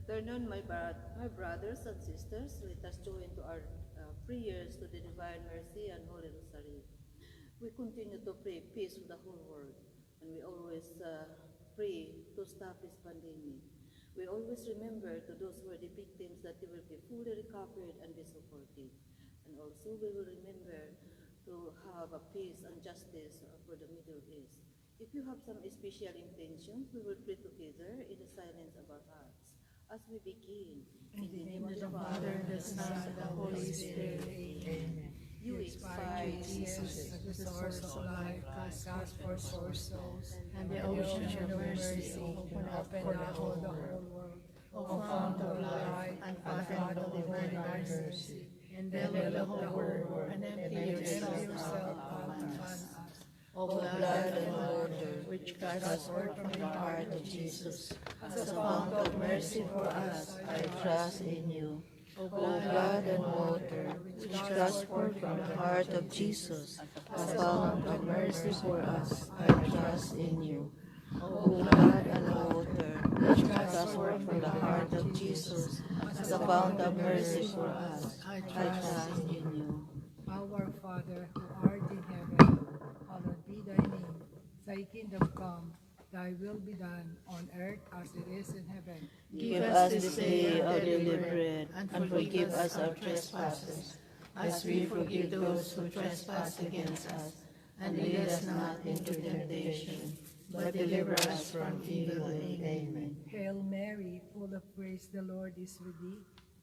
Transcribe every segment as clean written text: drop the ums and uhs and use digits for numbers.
Turn on, my brothers and sisters, let us join to our prayers to the Divine Mercy and Holy Rosary. We continue to pray peace to the whole world, and we always pray to stop this pandemic. We always remember to those who are the victims that they will be fully recovered and be supported. And also we will remember to have a peace and justice for the Middle East. If you have some special intentions, we will pray together in the silence of our hearts. As we begin, in the name of the Father, the Son, and the Holy Spirit. Amen. You expired, Jesus, the source of life, cast for souls, and the ocean of mercy open up for the whole world. O fount of life, and path of divine mercy, envelop the whole world, and empty yourself out upon us. O blood and water, which guides forth from the heart of Jesus, as a fount of mercy for us, I trust in you. O blood and water, which guides forth from the heart of Jesus, as a fount of mercy for us, I trust in you. O blood and water, which guides forth from the heart of Jesus, as a fount of mercy for us, I trust in you. Our Father, who art in heaven, hallowed be thy name. Thy kingdom come, thy will be done, on earth as it is in heaven. Give us this day our daily bread, and forgive us our trespasses, as we forgive those who trespass against us. And lead us not into temptation, but deliver us from evil. Amen. Hail Mary, full of grace, the Lord is with thee.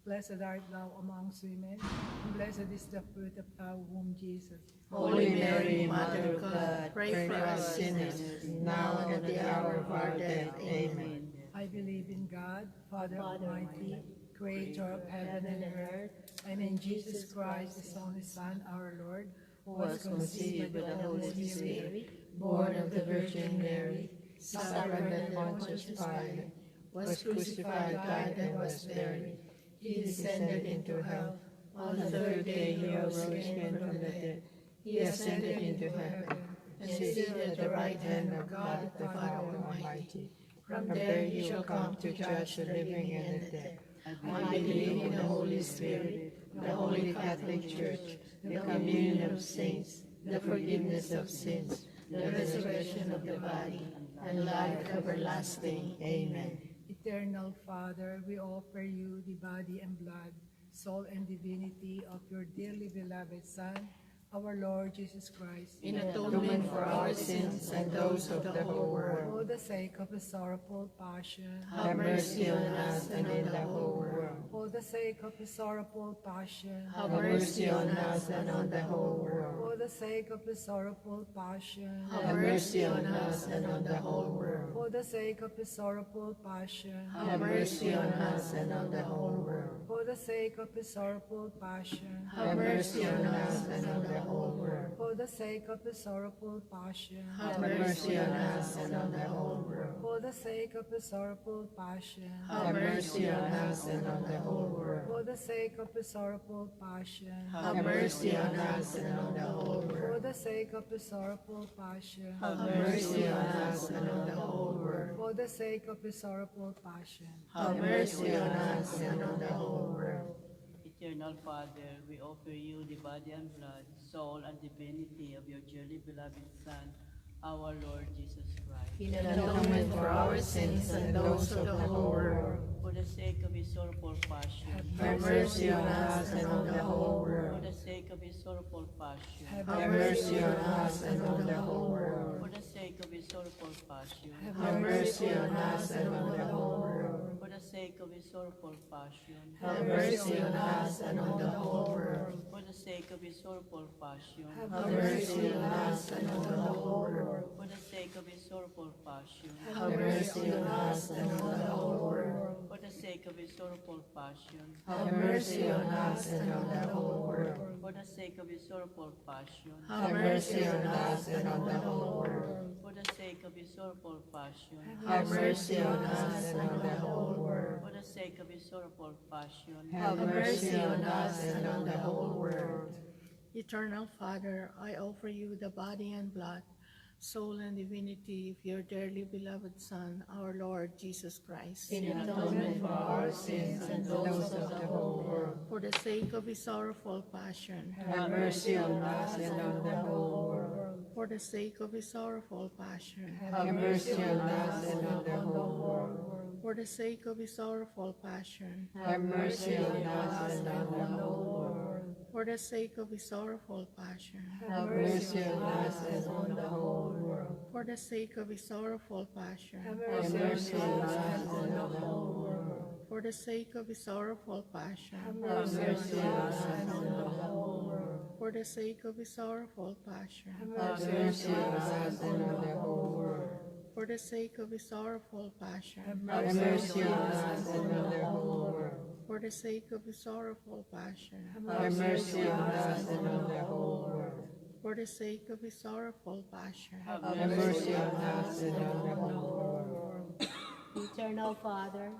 Blessed art thou amongst women, and blessed is the fruit of thy womb, Jesus. Holy Mary, Mother of God, pray for us sinners, now and at the hour of our death. Amen. I believe in God, Father Almighty, creator of heaven and earth, and in Jesus Christ, his only Son, our Lord, Who was conceived by the Holy Spirit, born of the Virgin Mary, suffered under Pontius Pilate, was crucified, died, and was buried. He descended into hell. On the third day he arose again from the dead. He ascended into heaven, and is seated at the right hand of God the Father Almighty. From there he shall come to judge the living and the dead. I believe in the Holy Spirit, the Holy Catholic Church, the communion of saints, the forgiveness of sins, the resurrection of the body, and life everlasting. Amen. Eternal Father, we offer you the body and blood, soul and divinity of your dearly beloved Son, our Lord Jesus Christ, In atonement for our sins and those of the whole world, for the sake of his sorrowful passion, have mercy on us and on the whole world. for the sake of his sorrowful passion, Have mercy on us and on the whole world. for the sake of his sorrowful passion, Have mercy on us and on the whole world. for the sake of his sorrowful passion, Have mercy on us and on the whole world. for the sake of his sorrowful passion, Have mercy on us and on the whole world. for the sake of his sorrowful passion, Have mercy on us and on the whole world. for the sake of his sorrowful passion, Have mercy on us and on the whole world. for the sake of his sorrowful passion, Have mercy on us and on the whole for world. the sake of his sorrowful passion, Have mercy on us and on the whole world. for the sake of his sorrowful passion. Have mercy on us and on the whole world. Eternal Father, we offer you the body and blood, soul and divinity of your dearly beloved Son, our Lord Jesus Christ. In atonement for our sins and those of the whole world, For the sake of his sorrowful passion. have mercy on us and on the whole For world. the sake of his sorrowful passion. Have mercy on us and on the whole world. For the sake of his sorrowful passion. Have mercy on us and on the whole world. For the sake of his sorrowful passion. Have mercy on us and on the whole world. For the sake of his sorrowful passion. Have mercy on us and on the whole world. For the sake of his sorrowful passion. Have mercy on us and on the whole world. For the sake of his sorrowful passion. Have mercy on us and on the whole world. For the sake of his sorrowful passion. Have mercy on us and on the whole world. For the sake of his sorrowful passion. Have mercy on us and on the whole world. For the sake of his sorrowful passion. Have mercy on us and on the whole world. Eternal Father, I offer you the body and blood, soul, and divinity of your dearly beloved Son, our Lord Jesus Christ. In atonement for our sins and those of the whole world. For the sake of his sorrowful passion. Have mercy on us and on the whole world. For the sake of his sorrowful passion. Have mercy on us and on the whole world. For the sake of his sorrowful passion. Have mercy on us and on the whole world. For the sake of his sorrowful passion. Have mercy on us and on the whole world. For the sake of his sorrowful passion. Have mercy on us and on the whole world. For the sake of his sorrowful passion. Have mercy on us and on the whole world. For the sake of his sorrowful passion. Have mercy on us and on the whole world. For the sake of his sorrowful passion. Have mercy on us and on the whole world. For the sake of his sorrowful passion. Have mercy on us and on the whole world. For the sake of his sorrowful passion. Have mercy on us and on the whole world. Eternal Father,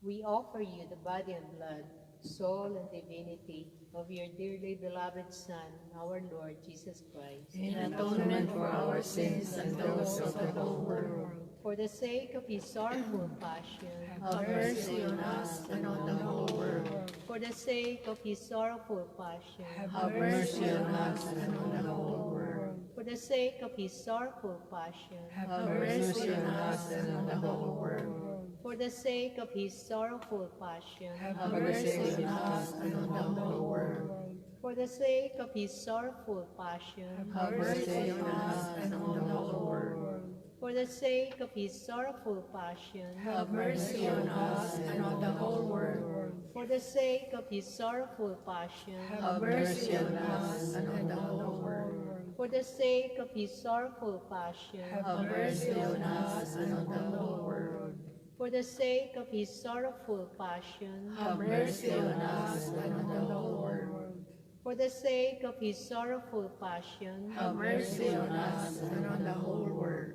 we offer you the body and blood, soul and divinity of your dearly beloved Son, our Lord Jesus Christ. In atonement for our sins and those of the whole world. For the sake of his sorrowful passion. Have mercy on us and on the whole world. For the sake of his sorrowful passion. Have mercy on us and on the whole world. For the sake of his sorrowful passion. Have mercy on us and on the whole world. For the sake of his sorrowful passion. Have mercy on us and on the whole world. For the sake of his sorrowful passion. Have mercy on us and on the whole world. For the sake of his sorrowful passion. Have mercy on us and on the whole world. For the sake of his sorrowful passion. Have mercy on us and on the whole world. For the sake of his sorrowful passion. Have mercy on us and on the whole world. For the sake of his sorrowful passion. Have mercy on us and on the whole world. For the sake of his sorrowful passion. Have mercy on us and on the whole world.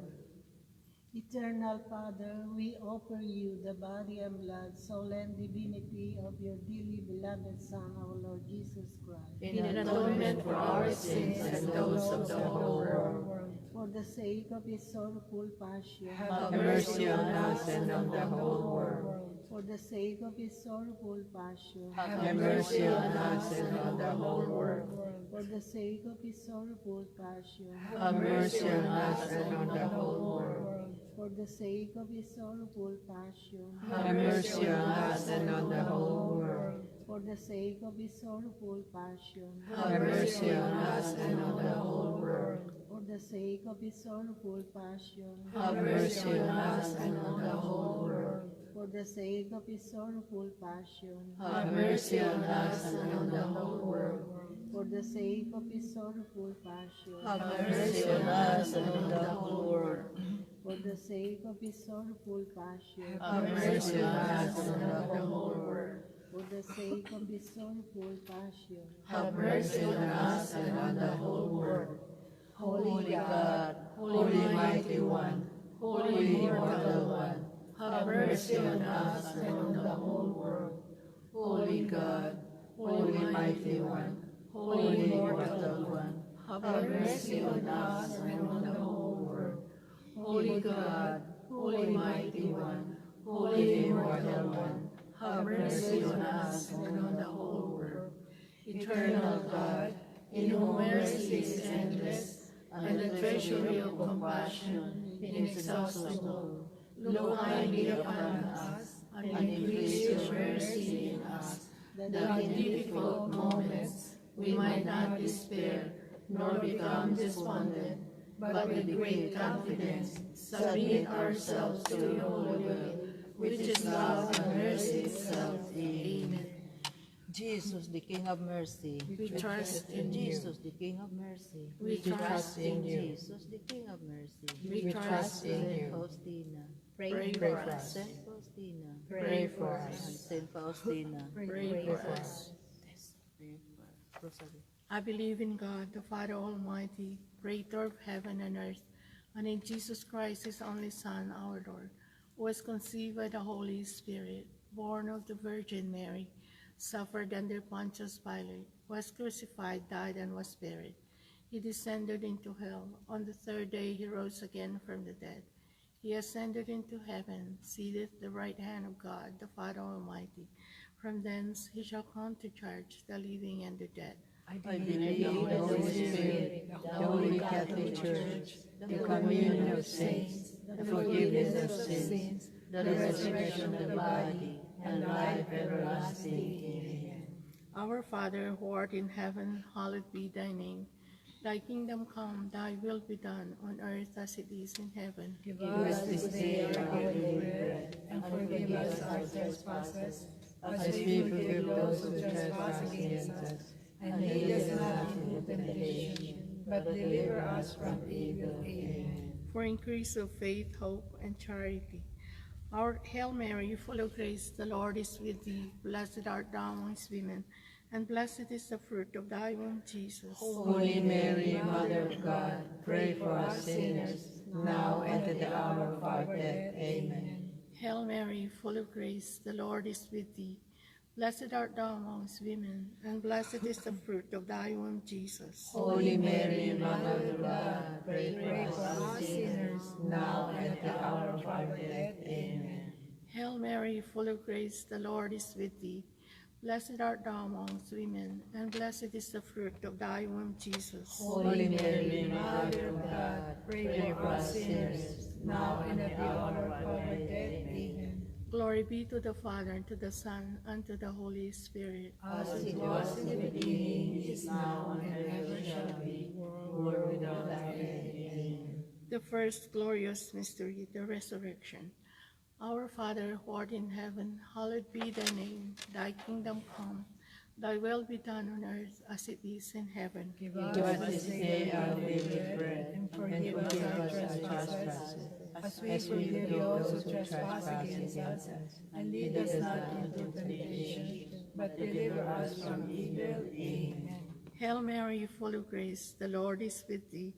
Eternal Father, we offer you the body and blood, soul and divinity of your dearly beloved Son, our Lord Jesus Christ. In atonement for our sins and those of the whole world. For the sake of his sorrowful passion. Have mercy on us and on the whole world. For the sake of his sorrowful passion. Have mercy on us and on the whole world. For the sake of his sorrowful passion. Have mercy on us and on the whole world. For the sake of his sorrowful passion. Have mercy on us and on the whole world. For the sake of his sorrowful passion. Have mercy on us and on the whole world. For the sake of his sorrowful passion. Have mercy on us and on the whole world. For the sake of his sorrowful passion. Have mercy on us and on the whole world. For the sake of his sorrowful passion. Have mercy on us and on the whole world. For the sake of his sorrowful passion. Have mercy on us and on the whole world. For the sake of his sorrowful passion. Have mercy on us and on the whole world. Holy God, Holy Mighty One, Holy Immortal One, have mercy on us and on the whole world. Holy God, Holy Mighty One, Holy Immortal One, have mercy on us and on the whole world. Holy God, Holy Mighty One, Holy Immortal One, have mercy on us and on the whole world. Eternal God, in whom mercy is endless, and the treasury of compassion inexhaustible, look kindly upon us, and increase your mercy in us, that in difficult moments we might not despair, nor become despondent, but with great confidence submit ourselves to your holy will, which is love and mercy itself. Amen. Jesus, the King of mercy. We trust in you. Jesus, the King of mercy. We trust in you. Jesus, the King of mercy. We trust in Saint you. Faustina. Pray for for us. us. Saint Faustina. Pray for And us. Saint Faustina. Pray for us. Pray for us. Rosary. I believe in God, the Father Almighty, creator of heaven and earth, and in Jesus Christ, his only Son, our Lord, who was conceived by the Holy Spirit, born of the Virgin Mary, suffered under Pontius Pilate, was crucified, died, and was buried. He descended into hell. On the third day he rose again from the dead. He ascended into heaven, seated at the right hand of God, the Father Almighty. From thence he shall come to judge the living and the dead. I believe in the Holy Spirit, the Holy Catholic Church, the communion of saints, the forgiveness of sins, the resurrection of the body, and life everlasting. Amen. Our Father, who art in heaven, hallowed be thy name. Thy kingdom come, thy will be done, on earth as it is in heaven. Give Give us this day our daily bread, and forgive us our trespasses, as we forgive those who trespass against us. And lead us not into temptation, but deliver us from evil. Amen. For increase of faith, hope, and charity. Our Hail Mary, full of grace, the Lord is with thee. Blessed art thou amongst women, and blessed is the fruit of thy womb, Jesus. Holy Mary, Mother of God, pray for us sinners, now and at the hour of our death. Amen. Hail Mary, full of grace, the Lord is with thee. Blessed art thou amongst women, and blessed is the fruit of thy womb, Jesus. Holy Mary, Mother of God, pray for us sinners, now and at the hour of our death. Amen. Hail Mary, full of grace, the Lord is with thee. Blessed art thou amongst women, and blessed is the fruit of thy womb, Jesus. Holy Mary, Mother of God, pray for us sinners, now and at the hour of our death. Amen. Glory be to the Father, and to the Son, and to the Holy Spirit. As it was in the beginning, is now, and ever shall be, world without end. Amen. The first glorious mystery, the resurrection. Our Father, who art in heaven, hallowed be thy name. Thy kingdom come, thy will be done on earth as it is in heaven. Give Give us this day our daily bread, and and forgive us our trespasses, as we forgive those who trespass against us. And lead us not into temptation, but deliver us from evil. Amen. Hail Mary, full of grace, the Lord is with thee.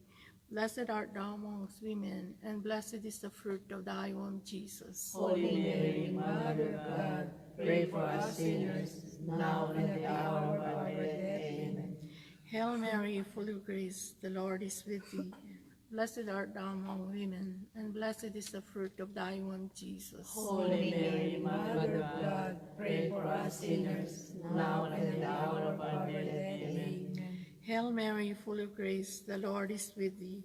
Blessed art thou amongst women, and blessed is the fruit of thy womb, Jesus. Holy Mary, Mother of God, pray for us sinners, now and at the hour of our death. Amen. Hail Mary, full of grace, the Lord is with thee. Blessed art thou among women, and blessed is the fruit of thy womb, Jesus. Holy Mary, Mother of God, pray for us sinners, now and at the hour of our death. Amen. Hail Mary, full of grace, the Lord is with thee.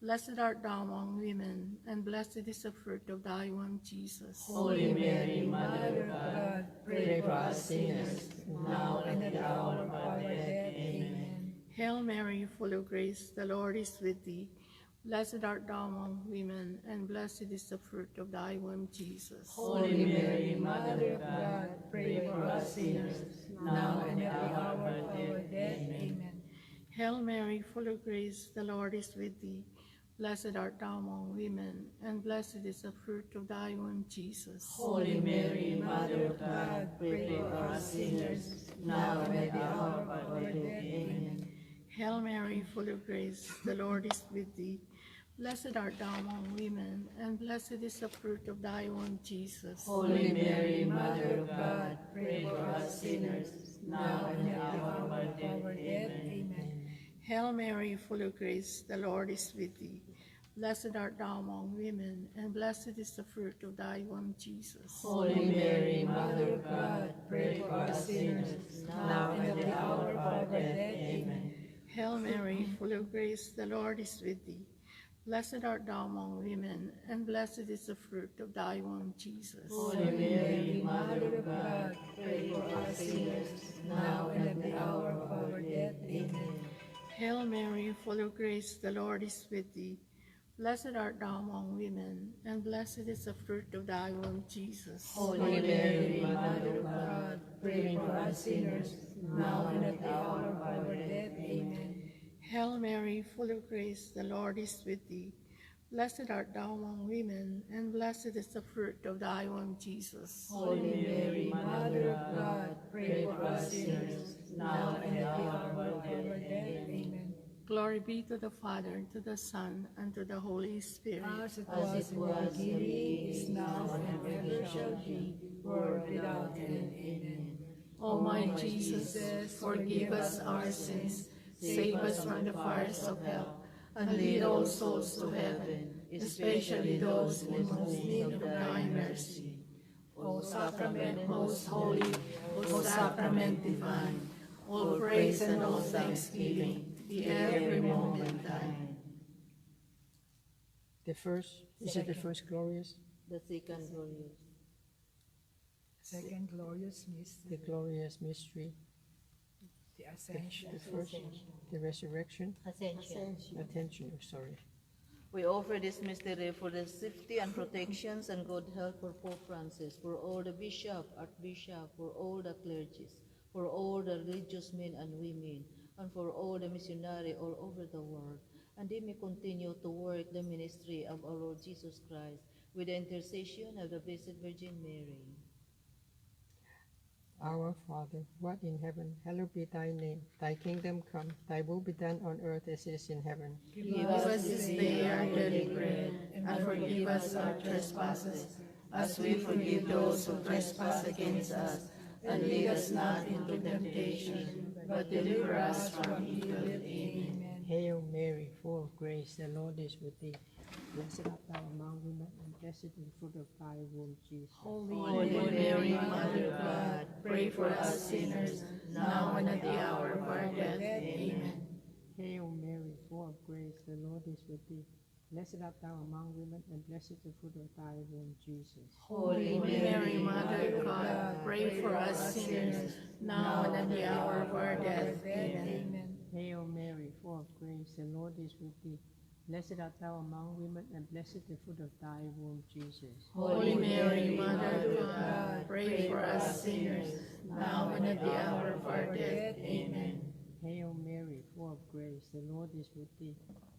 Blessed art thou among women, and blessed is the fruit of thy womb, Jesus. Holy Mary, Mother of God, pray for us sinners, now and at the hour of our death. Amen. Hail Mary, full of grace, the Lord is with thee. Blessed art thou among women, and blessed is the fruit of thy womb, Jesus. Holy Mary, Mother of God, pray for us sinners, now and at the hour of our death. Amen. Hail Mary, full of grace, the Lord is with thee. Blessed art thou among women, and blessed is the fruit of thy womb, Jesus. Holy Mary, Mother of God, pray for us sinners, now and at the hour of our death. Amen. Hail Mary, full of grace, the Lord is with thee. Blessed art thou among women, and blessed is the fruit of thy womb, Jesus. Holy Mary, Mother of God, pray for us sinners, now and at the hour of our death. Amen. Hail Mary, full of grace, the Lord is with thee. Blessed art thou among women, and blessed is the fruit of thy womb, Jesus. Holy Mary, Mother of God, pray for us sinners, now and at the hour of our death. Amen. Hail Mary, full of grace, the Lord is with thee. Blessed art thou among women, and blessed is the fruit of thy womb, Jesus. Holy Mary, Mother of God, pray for us sinners, now and at the hour of our death. Amen. Hail Mary, full of grace, the Lord is with thee. Blessed art thou among women, and blessed is the fruit of thy womb, Jesus. Holy Mary, Mother of God, pray for us sinners, now and at the hour of our death. Amen. Hail Mary, full of grace, the Lord is with thee. Blessed art thou among women, and blessed is the fruit of thy womb, Jesus. Holy Mary, Mother of God, pray for us sinners, now and at the hour of our death. Amen. Glory be to the Father, and to the Son, and to the Holy Spirit. As it was in the beginning, is now, and ever shall be, world without end. Amen. O my Jesus, forgive us our sins, Save us from the fires of hell, and lead all souls to heaven, especially those in most need of thy mercy. O sacrament most holy, O sacrament divine, all praise and all thanksgiving be every moment thine. The first, is it the first glorious? The second glorious. Second glorious mystery, The glorious mystery. the Ascension. The first, the resurrection. Ascension. Attention, sorry. We offer this mystery for the safety and protections and good health for Pope Francis, for all the bishop, archbishop, for all the clergies, for all the religious men and women, and for all the missionary all over the world. And they may continue to work the ministry of our Lord Jesus Christ with the intercession of the Blessed Virgin Mary. Our Father, who art in heaven, hallowed be thy name. Thy kingdom come, thy will be done on earth as it is in heaven. Give us this day our daily bread, and forgive us our trespasses, as we forgive those who trespass against us. And lead us not into temptation, but deliver us from evil. Amen. Hail Mary, full of grace, the Lord is with thee. Blessed art thou among women, and blessed is the fruit of thy womb, Jesus. Holy Mary, Mother of God, pray for us sinners, now and at the hour of our death. Amen. Hail Mary, full of grace, the Lord is with thee. Blessed art thou among women, and blessed is the fruit of thy womb, Jesus. Holy Mary, Mother of God, pray for us sinners, now and at the hour of our death. Amen. Hail Mary, full of grace, the Lord is with thee. Blessed art thou among women, and blessed is the fruit of thy womb, Jesus. Holy Mary, Mother of God, pray for us sinners, now and at the hour of our death. Amen. Hail Mary, full of grace, the Lord is with thee.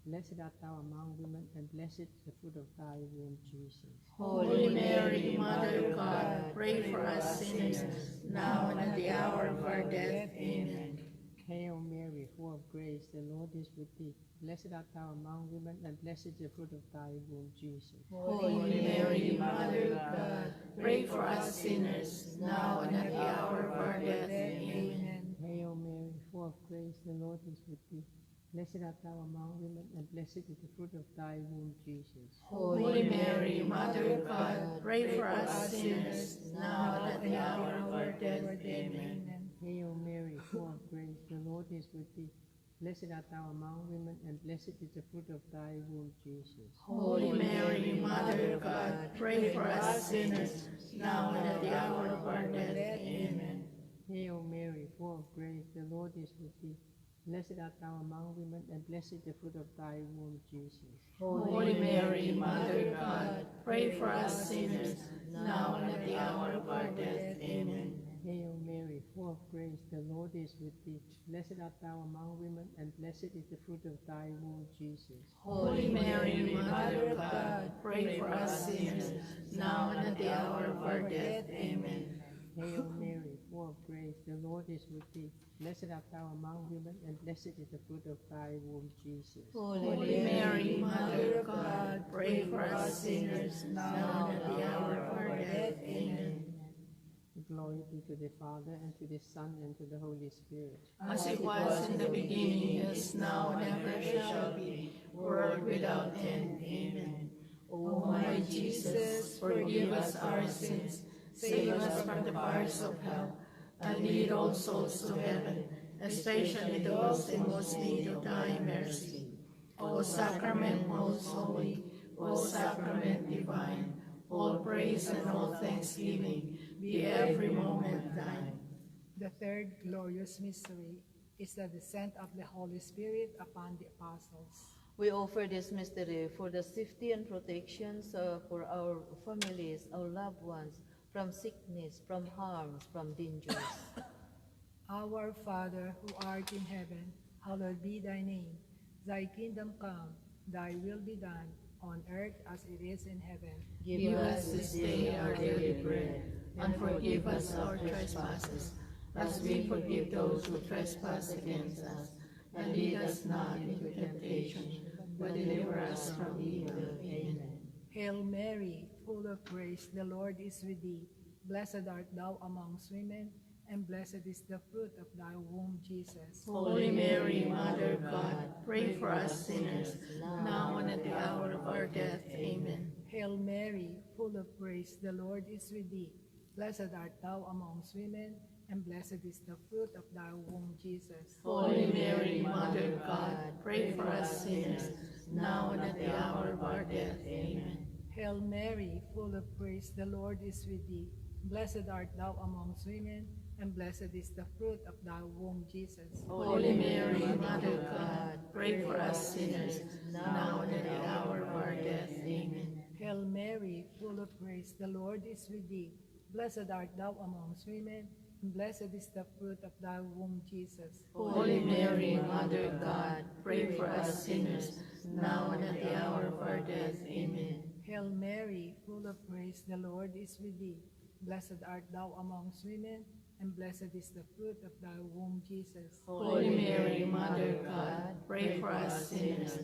Blessed art thou among women, and blessed is the fruit of thy womb, Jesus. Holy Mary, Mother of God, pray for us sinners, now and at the hour of our death. Amen. Hail Mary, full of grace, the Lord is with thee. Blessed art thou among women, and blessed is the fruit of thy womb, Jesus. Holy Mary, Mother of God, pray for us sinners, now and at the hour of our death. Amen. Hail Mary, full of grace, the Lord is with thee. Blessed art thou among women, and blessed is the fruit of thy womb, Jesus. Holy Mary, Mother of God, pray for us sinners, now and at the hour of our death. Amen. Hail Mary, full of grace, the Lord is with thee. Blessed art thou among women, and blessed is the fruit of thy womb, Jesus. Holy Mary, Mother of God, pray for us sinners, now and at the hour of our death. Amen. Hail Mary, full of grace, the Lord is with thee. Blessed art thou among women, and blessed is the fruit of thy womb, Jesus. Holy Mary, Mother of God, pray for us sinners, now and at the hour of our death. Amen. Hail Mary, full of grace, the Lord is with thee. Blessed art thou among women, and blessed is the fruit of thy womb, Jesus. Holy Mary, Mother of God, pray for us sinners, now and at the hour of our death. Amen. Hail Mary, full of grace, the Lord is with thee. Blessed art thou among women, and blessed is the fruit of thy womb, Jesus. Holy Mary, Mother of God, pray for us sinners, now and at the hour of our death. Amen. Glory be to the Father, and to the Son, and to the Holy Spirit. As it was in the beginning, is now, and ever shall be, world without end. Amen. O my Jesus, forgive us our sins, save us from the fires of hell, and lead all souls to heaven, especially those in most need of thy mercy. O sacrament most holy, O sacrament divine, all praise and all thanksgiving be every moment thine. The third glorious mystery is the descent of the Holy Spirit upon the apostles. We offer this mystery for the safety and protections for our families, our loved ones, from sickness, from harms, from dangers. Our Father, who art in heaven, hallowed be thy name. Thy kingdom come, thy will be done, on earth as it is in heaven. Give us this day our daily bread, and forgive us our trespasses, as we forgive those who trespass against us. And lead us not into temptation, but deliver us from evil. Amen. Hail Mary, full of grace, the Lord is with thee. Blessed art thou amongst women, and blessed is the fruit of thy womb, Jesus. Holy Mary, Mother of God, pray for us sinners, now and at the hour of our death. Amen. Hail Mary, full of grace, the Lord is with thee. Blessed art thou amongst women, and blessed is the fruit of thy womb, Jesus. Holy Mary, Mother of God, pray for us sinners, now and at the hour of our death. Amen. Hail Mary, full of grace, the Lord is with thee. Blessed art thou amongst women, and blessed is the fruit of thy womb, Jesus. Holy Mary, Mother of God, pray for us sinners, now and at the hour of our death. Amen. Hail Mary, full of grace, the Lord is with thee. Blessed art thou amongst women, and blessed is the fruit of thy womb, Jesus. Holy Mary, Mother of God, pray for us sinners, now and at the hour of our death. Amen. Hail Mary, full of grace, the Lord is with thee. Blessed art thou amongst women, and blessed is the fruit of thy womb, Jesus. Holy Mary, Mother of God, pray for us sinners,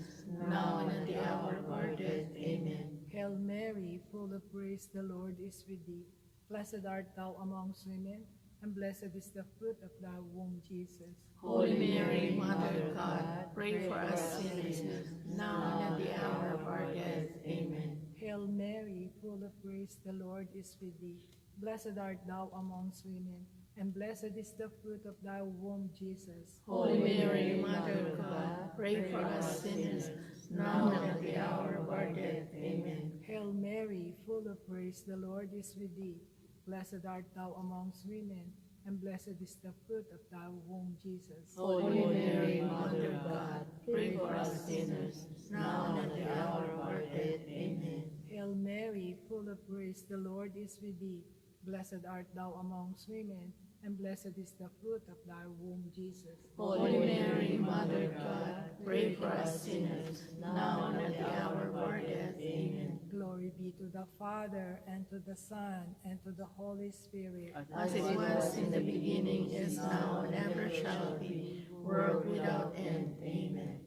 now and at the hour of our death. Amen. Hail Mary, full of grace, the Lord is with thee. Blessed art thou amongst women, and blessed is the fruit of thy womb, Jesus. Holy Mary, Mother of God, pray for us sinners, now and at the hour of our death. Amen. Hail Mary, full of grace, the Lord is with thee. Blessed art thou amongst women, and blessed is the fruit of thy womb, Jesus. Holy Mary, Mother of God, pray for us sinners, now and at the hour of our death. Amen. Hail Mary, full of grace, the Lord is with thee. Blessed art thou amongst women, and blessed is the fruit of thy womb, Jesus. Holy Mary, Mother of God, pray for us sinners, now and at the hour of our death. Amen. Hail Mary, full of grace, the Lord is with thee. Blessed art thou amongst women, and blessed is the fruit of thy womb, Jesus. Holy Mary, Mother of God, pray for us sinners, now and at the hour of our death. Amen. Glory be to the Father, and to the Son, and to the Holy Spirit. As it was in the beginning, is now, and ever shall be, world without end. Amen.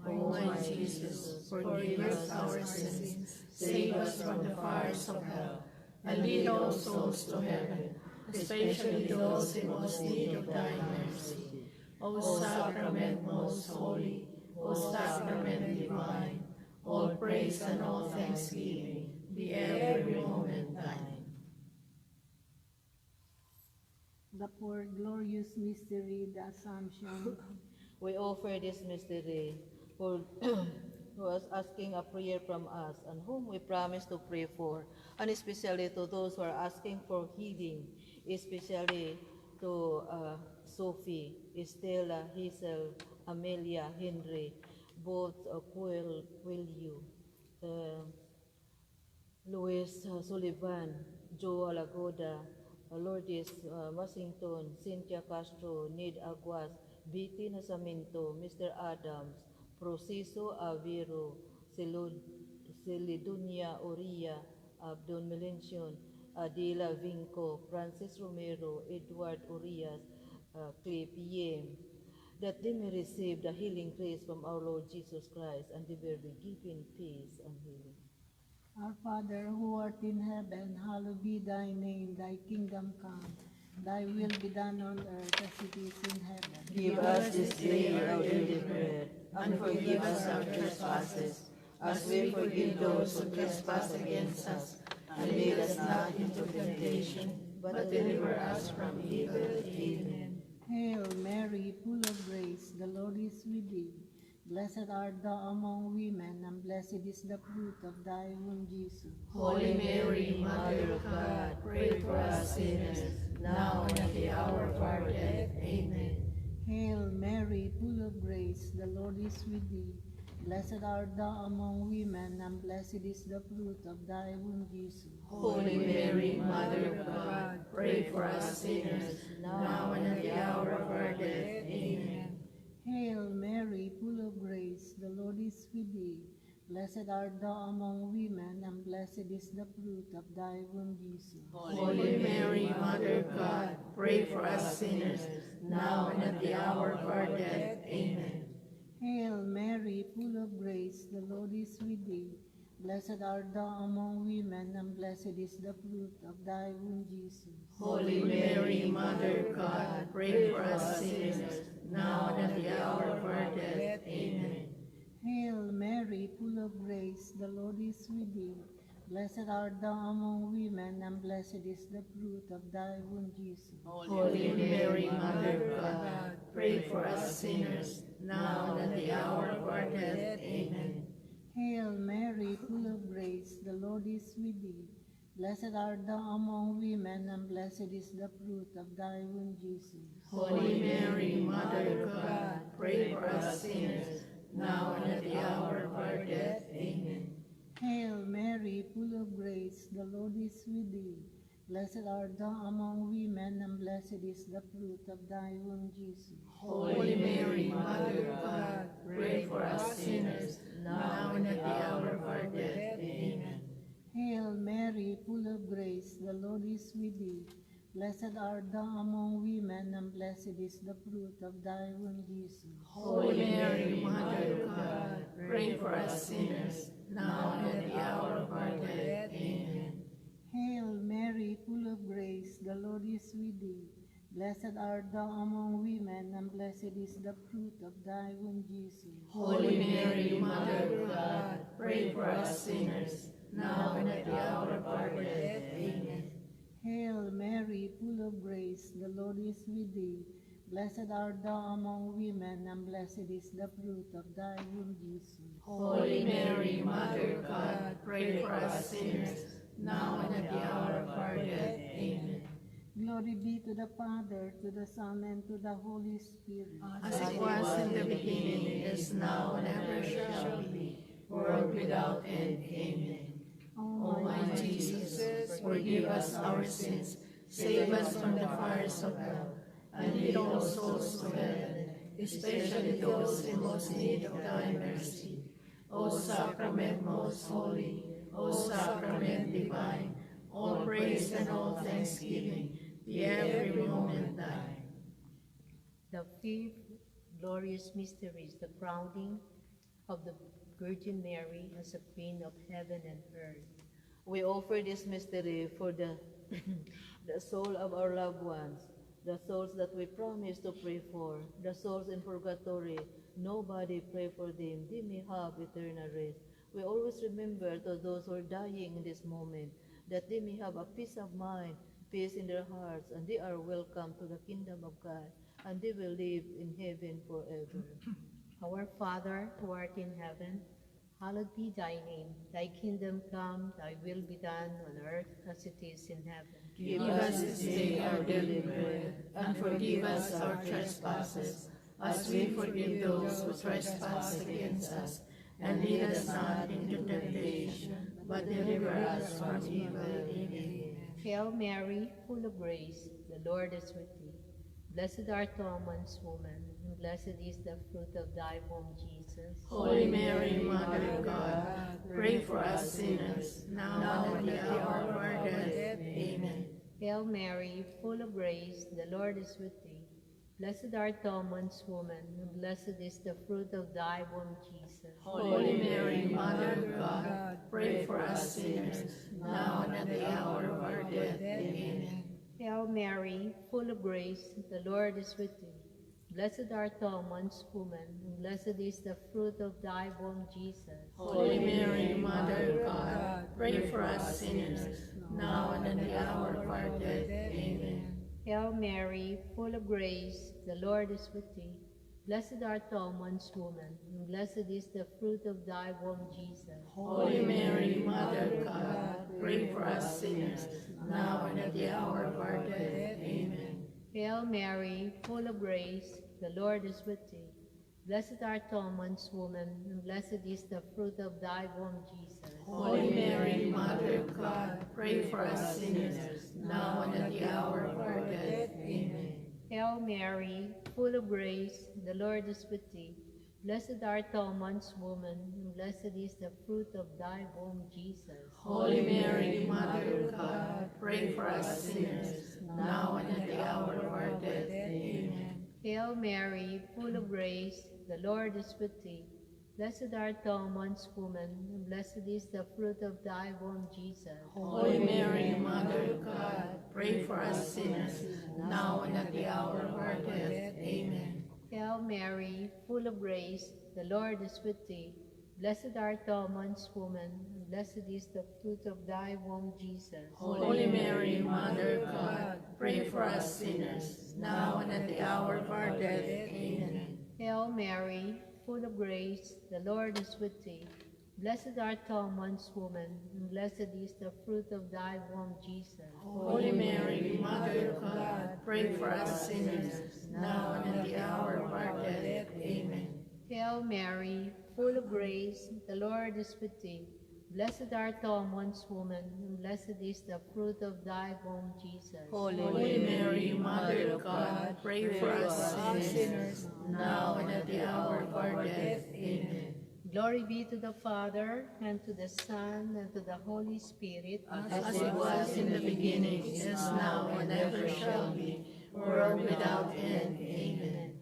O my Jesus, forgive us our sins, save us from the fires of hell, and lead all souls to heaven, especially those in most need of thy mercy. O sacrament most holy, O sacrament divine, all praise and all thanksgiving be every moment thine. The fourth glorious mystery, the Assumption. We offer this mystery for who is asking a prayer from us and whom we promise to pray for, and especially to those who are asking for healing, especially to Sophie, Estela, Hazel, Amelia, Henry, both Will you, Luis Sullivan, Joe Alagoda, Lourdes Masington, Cynthia Castro, Nid Aguas, Viti Nasamento, Mr. Adams, Proceso Avero, Celidunia Oria, Abdon Melencio, Adela Vinco, Francis Romero, Edward Urias, Clay Piem, that they may receive the healing grace from our Lord Jesus Christ, and they will be given peace and healing. Our Father, who art in heaven, hallowed be thy name, thy kingdom come. Thy will be done on earth as it is in heaven. Give us this day our daily bread, and forgive us our trespasses, as we forgive those who trespass against us. And lead us not into temptation, but deliver us from evil. Amen. Hail Mary, full of grace, the Lord is with thee. Blessed art thou among women, and blessed is the fruit of thy womb, Jesus. Holy Mary, Mother of God, pray for us sinners, now and at the hour of our death. Amen. Hail Mary, full of grace, the Lord is with thee. Blessed art thou among women, and blessed is the fruit of thy womb, Jesus. Holy Mary, Mother of God, pray for us sinners, now and at the hour of our death. Amen. Hail Mary, full of grace, the Lord is with thee. Blessed art thou among women, and blessed is the fruit of thy womb, Jesus. Holy Mary, Mother of God, pray for us sinners, now and at the hour of our death. Amen. Hail Mary, full of grace, the Lord is with thee. Blessed art thou among women, and blessed is the fruit of thy womb, Jesus. Holy Mary, Mother of God, pray for us sinners, now and at the hour of our death. Amen. Hail Mary, full of grace, the Lord is with thee. Blessed art thou among women, and blessed is the fruit of thy womb, Jesus. Holy Mary, Mother of God, pray for us sinners, now and at the hour of our death. Amen. Hail Mary, full of grace, the Lord is with thee. Blessed art thou among women, and blessed is the fruit of thy womb, Jesus. Holy Mary, Mother of God, pray for us sinners, now and at the hour of our death. Amen. Hail Mary, full of grace, the Lord is with thee. Blessed art thou among women, and blessed is the fruit of thy womb, Jesus. Holy Mary, Mother of God, pray for us sinners, now and at the hour of our death. Amen. Hail Mary, full of grace, the Lord is with thee. Blessed art thou among women, and blessed is the fruit of thy womb, Jesus. Holy Mary, Mother of God, pray for us sinners, now and at the hour of our death. Amen. Hail Mary, full of grace, the Lord is with thee. Blessed art thou among women, and blessed is the fruit of thy womb, Jesus. Holy Mary, Mother of God, pray for us sinners, now and at the hour of our death. Amen. Hail Mary, full of grace, the Lord is with thee. Blessed art thou among women, and blessed is the fruit of thy womb, Jesus. Holy Mary, Mother of God, pray for us sinners, now and at the hour of our death. Amen. Glory be to the Father, to the Son, and to the Holy Spirit. As it was in the beginning, is now, and ever shall be, world without end. Amen. O my Jesus, forgive us our sins, save us from the fires of hell, and lead all souls to heaven, especially those in most need of thy mercy. O Sacrament most holy, O Sacrament divine, all praise and all thanksgiving be every moment thine. The fifth glorious mystery is the crowning of the Virgin Mary as a Queen of heaven and earth. We offer this mystery for the, the soul of our loved ones, the souls that we promise to pray for, the souls in purgatory. Nobody pray for them. They may have eternal rest. We always remember to those who are dying in this moment, that they may have a peace of mind, peace in their hearts, and they are welcome to the kingdom of God, and they will live in heaven forever. Our Father, who art in heaven, hallowed be thy name. Thy kingdom come, thy will be done on earth as it is in heaven. Give us this day our daily bread, and forgive us our trespasses, as we forgive those who trespass against us. And lead us not into temptation, but deliver us from evil. Amen. Hail Mary, full of grace, the Lord is with thee. Blessed art thou amongst women, and blessed is the fruit of thy womb, Jesus. Holy Mary, Mother of God, pray for us sinners, now and at the hour of our death. Amen. Hail Mary, full of grace, the Lord is with thee. Blessed art thou amongst women, and blessed is the fruit of thy womb, Jesus. Holy Mary, Mother of God, pray for us sinners, now and at the hour of our death. Amen. Hail Mary, full of grace, the Lord is with thee. Blessed art thou amongst women, and blessed is the fruit of thy womb, Jesus. Holy Mary, Mother of God, pray for us sinners, now and at the hour of our death. Amen. Hail Mary, full of grace, the Lord is with thee. Blessed art thou amongst women, and blessed is the fruit of thy womb, Jesus. Holy Mary, Mother of God, pray for us sinners, now and at the hour of our death. Amen. Hail Mary, full of grace, the Lord is with thee. Blessed art thou amongst women, and blessed is the fruit of thy womb, Jesus. Holy Mary, Mother of God, pray for us sinners, now and at the hour of our death. Amen. Hail Mary, full of grace, the Lord is with thee. Blessed art thou amongst women, and blessed is the fruit of thy womb, Jesus. Holy Mary, Mother of God, pray for us sinners, now and at the hour of our death. Amen. Hail Mary, full of grace, the Lord is with thee. Blessed art thou amongst women, and blessed is the fruit of thy womb, Jesus. Holy Mary, Mother of God, pray for us sinners, now and at the hour of our death. Amen. Hail Mary, full of grace, the Lord is with thee. Blessed art thou amongst women, and blessed is the fruit of thy womb, Jesus. Holy Mary, Mother of God, pray for us sinners, now and at the hour of our death. Amen. Hail Mary, full of grace, the Lord is with thee. Blessed art thou amongst women, and blessed is the fruit of thy womb, Jesus. Holy Mary, Mother of God, pray for us sinners, now and at the hour of our death. Amen. Hail Mary, full of grace, the Lord is with thee. Blessed art thou amongst women, and blessed is the fruit of thy womb, Jesus. Holy Mary, Mother of God, pray for us sinners, now and at the hour of our death. Amen. Glory be to the Father, and to the Son, and to the Holy Spirit, As it was in the beginning, is now, and ever shall be, world without end. Amen.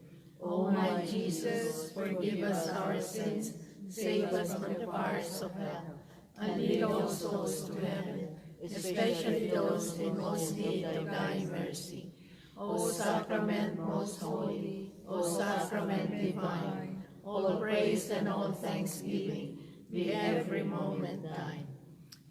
O my Jesus, forgive us our sins, save us from the fires of hell, and lead all souls to heaven, especially those in most need of thy mercy. O Sacrament most holy, O Sacrament divine, all praise and all thanksgiving be every moment thine.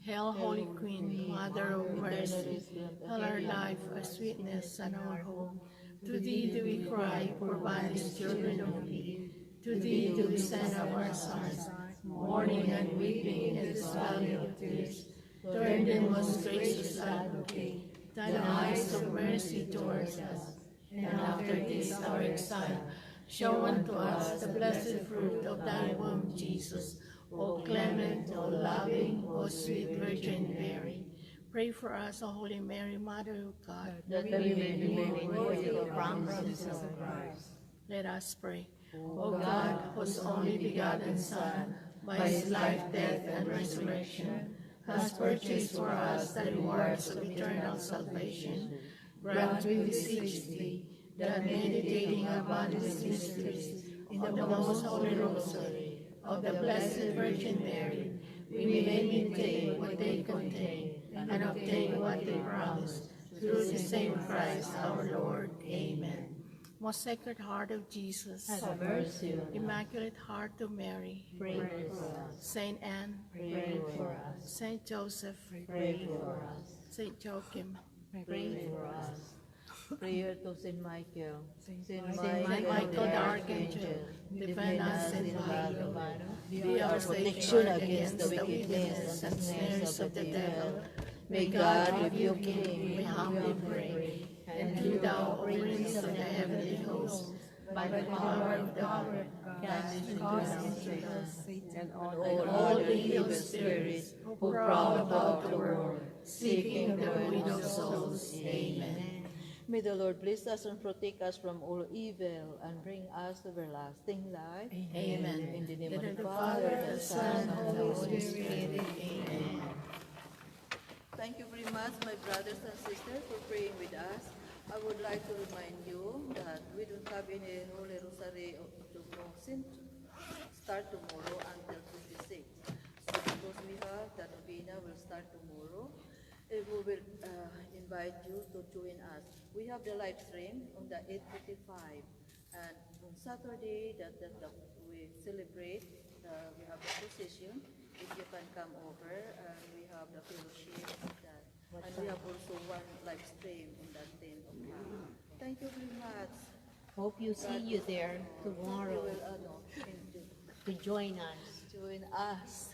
Hail, Holy Queen, Mother of Mercy, tell our life, our sweetness, and our hope. To thee do we cry, poor banished children of Eve. To thee do we send up our sons, mourning and weeping in this valley of tears. Turn then, most gracious Advocate, thine eyes of mercy towards us, and after this our exile, show unto us the blessed fruit of thy womb, Jesus. O clement, O loving, O sweet Virgin Mary, pray for us, O Holy Mary, Mother of God, that we may be made worthy of the promises of Christ. Let us pray. O God, whose only begotten Son, by his life, death, and resurrection, has purchased for us the rewards of eternal salvation, grant, we beseech thee, that meditating upon these mysteries in the most holy rosary of the Blessed Virgin Mary, we may imitate what they contain and obtain what they promise, through the same Christ our Lord. Amen. Most Sacred Heart of Jesus, Have mercy on us. Immaculate Heart of Mary, Pray for us. Saint Anne, Pray for us. Saint Joseph, Pray for us. Saint Joachim, Pray for us. Prayer to Saint Michael. Saint Michael the Archangel, defend us in battle. Be our protection safeguard against the wickedness and snares of the devil. May God rebuke him, we humbly pray. And do thou, O Prince of the heavenly host, by the power of God, cast into hell And all the evil spirits who prowl about the world, seeking the ruin of souls. Amen. May the Lord bless us and protect us from all evil and bring us to everlasting life. Amen. In the name In of the the Father, Father, the Son, and the Holy Spirit. Amen. Thank you very much, my brothers and sisters, for praying with us. I would like to remind you that we don't have any Holy Rosary to start tomorrow until 26. So because we have that novena will start tomorrow, we will invite you to join us. We have the live stream on the 8:45, and on Saturday that we celebrate. We have the procession. If you can come over, we have the fellowship of that. And we have also one live stream on that 10 o'clock. Thank you very much. Hope you see you there You tomorrow will to join us. join us.